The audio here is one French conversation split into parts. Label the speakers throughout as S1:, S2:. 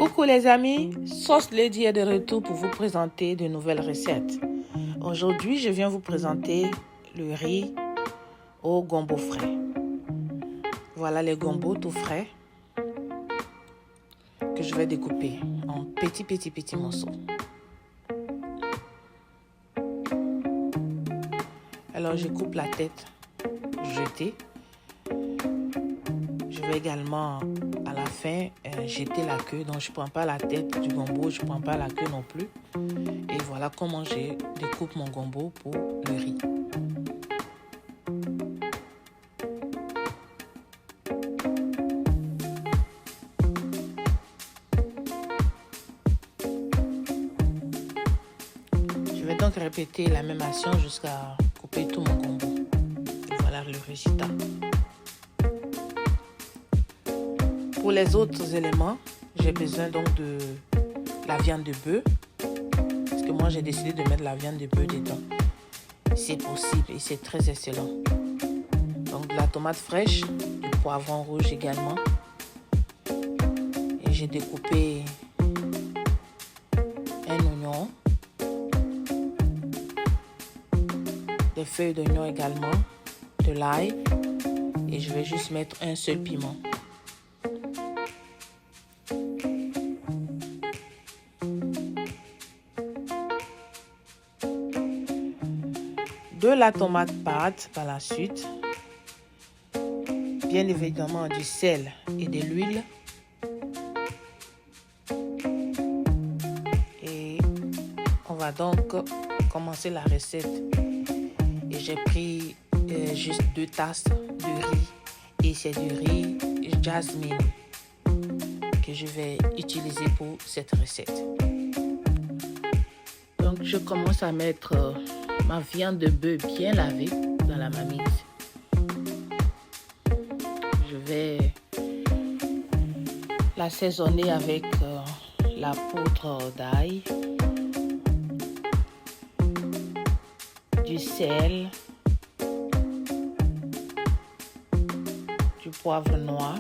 S1: Coucou les amis, Sauce Lady est de retour pour vous présenter de nouvelles recettes. Aujourd'hui, je viens vous présenter le riz au gombo frais. Voilà les gombos tout frais que je vais découper en petits morceaux. Alors je coupe la tête jetée. Je vais également à la fin jeter la queue. Donc je ne prends pas la tête du gombo, je ne prends pas la queue non plus. Et voilà comment je découpe mon gombo pour le riz. Je vais donc répéter la même action jusqu'à couper tout mon gombo. Et voilà le résultat. Pour les autres éléments, j'ai besoin donc de la viande de bœuf. Parce que moi, j'ai décidé de mettre la viande de bœuf dedans. C'est possible et c'est très excellent. Donc, de la tomate fraîche, du poivron rouge également. Et j'ai découpé un oignon. Des feuilles d'oignon également. De l'ail. Et je vais juste mettre un seul piment. De la tomate pâte par la suite, bien évidemment du sel et de l'huile, et on va donc commencer la recette. Et j'ai pris juste 2 tasses de riz, et c'est du riz jasmine que je vais utiliser pour cette recette. Donc je commence à mettre ma viande de bœuf bien lavée dans la marmite. Je vais l'assaisonner avec la poudre d'ail, du sel, du poivre noir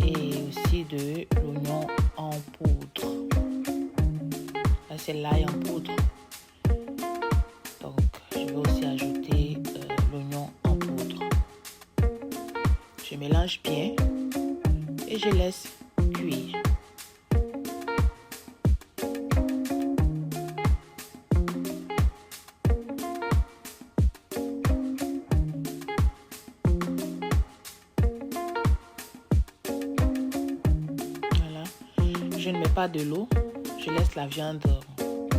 S1: et aussi de l'oignon en poudre. C'est l'ail en poudre. Donc, je vais aussi ajouter l'oignon en poudre. Je mélange bien et je laisse cuire. Voilà. Je ne mets pas de l'eau. Je laisse la viande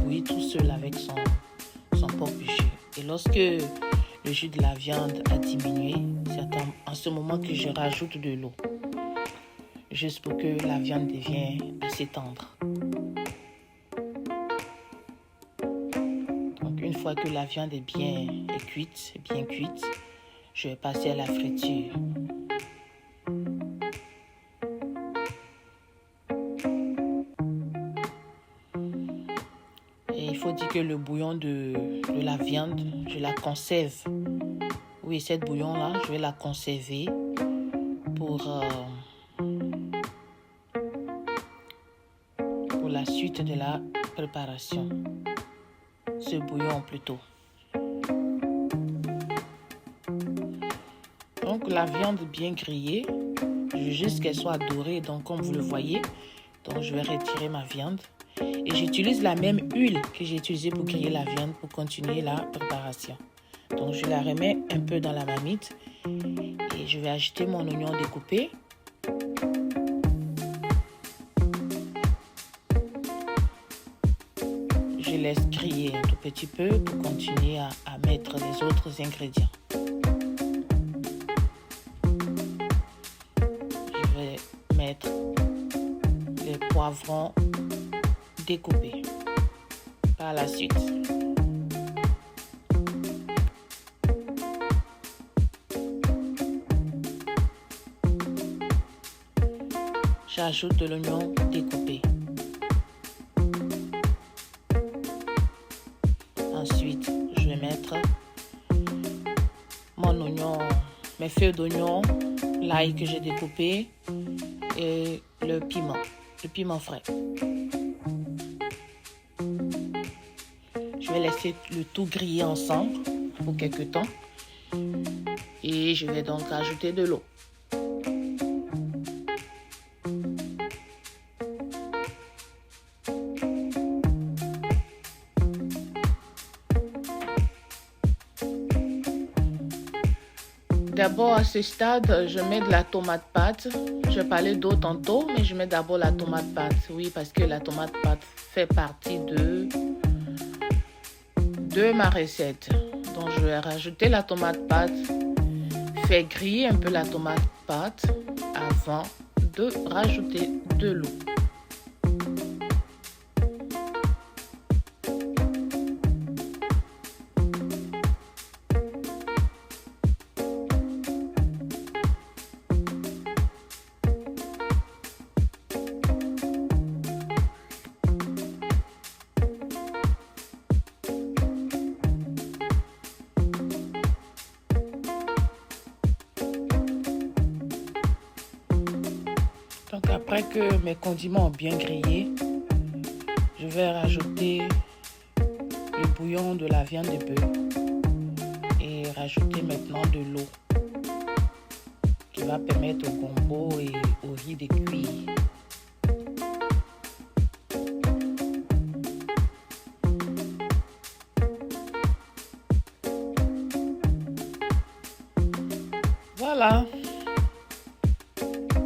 S1: bouillir tout seul avec son porc bûché. Et lorsque le jus de la viande a diminué, c'est en ce moment que je rajoute de l'eau. Juste pour que la viande devienne assez tendre. Donc une fois que la viande est bien cuite, je vais passer à la friture. Il faut dire que le bouillon de la viande, je la conserve. Oui, cette bouillon-là, je vais la conserver pour la suite de la préparation. Ce bouillon plutôt. Donc la viande bien grillée, je veux juste qu'elle soit dorée, donc comme vous le voyez. Donc je vais retirer ma viande. Et j'utilise la même huile que j'ai utilisée pour griller la viande pour continuer la préparation. Donc je la remets un peu dans la marmite et je vais ajouter mon oignon découpé. Je laisse griller un tout petit peu pour continuer à mettre les autres ingrédients. Je vais mettre les poivrons découpés par la suite. J'ajoute de l'oignon découpé. Ensuite, je vais mettre mon oignon, mes feuilles d'oignon, l'ail que j'ai découpé et le piment frais. Je vais laisser le tout griller ensemble pour quelques temps et je vais donc ajouter de l'eau. D'abord, à ce stade, je mets de la tomate pâte. Je parlais d'eau tantôt, mais je mets d'abord la tomate pâte. Oui, parce que la tomate pâte fait partie de ma recette. Donc, je vais rajouter la tomate pâte. Faire griller un peu la tomate pâte avant de rajouter de l'eau. Donc après que mes condiments ont bien grillé, je vais rajouter le bouillon de la viande de bœuf et rajouter maintenant de l'eau qui va permettre au gombo et au riz de cuire. Voilà.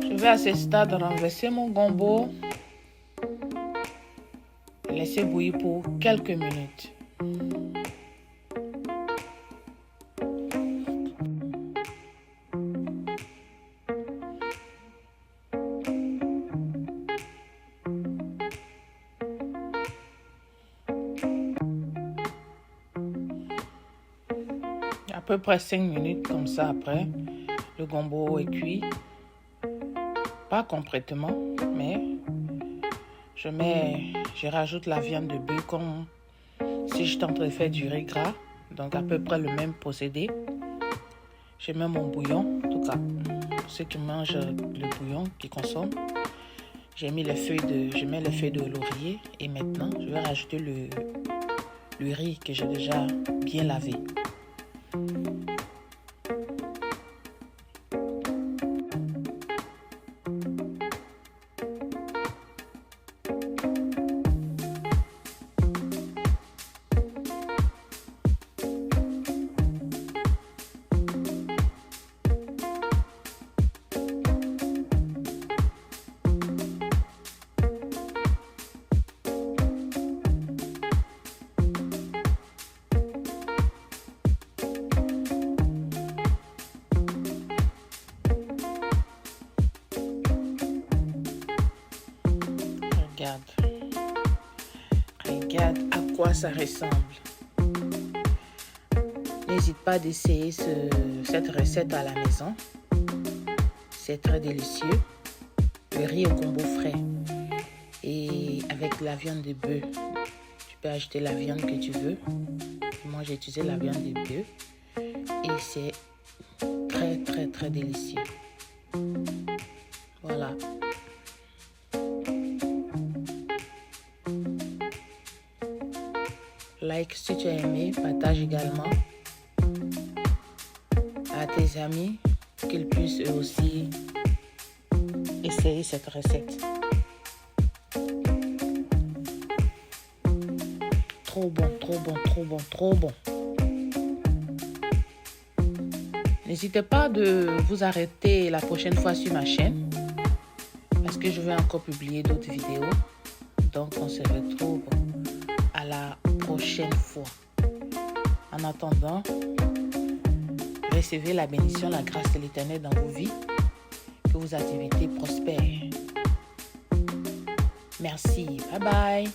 S1: Je vais à ce stade renverser mon gombo et laisser bouillir pour quelques minutes. À peu près 5 minutes comme ça après, le gombo est cuit. Pas complètement, mais je rajoute la viande de bœuf comme si j'étais en train de faire du riz gras. Donc à peu près le même procédé. Je mets mon bouillon, en tout cas ceux qui mangent le bouillon, qui consomment. Je mets les feuilles de laurier et maintenant je vais rajouter le riz que j'ai déjà bien lavé. Regarde à quoi ça ressemble. N'hésite pas d'essayer cette recette à la maison. C'est très délicieux. Le riz au gombo frais et avec la viande de bœuf. Tu peux acheter la viande que tu veux. Moi, j'ai utilisé la viande de bœuf et c'est très très très délicieux. Voilà. Like si tu as aimé, partage également à tes amis pour qu'ils puissent eux aussi essayer cette recette. Trop bon, trop bon, trop bon, trop bon. N'hésitez pas de vous arrêter la prochaine fois sur ma chaîne parce que je vais encore publier d'autres vidéos. Donc on se retrouve à la prochaine fois. En attendant, recevez la bénédiction, la grâce de l'Éternel dans vos vies. Que vos activités prospèrent. Merci. Bye bye.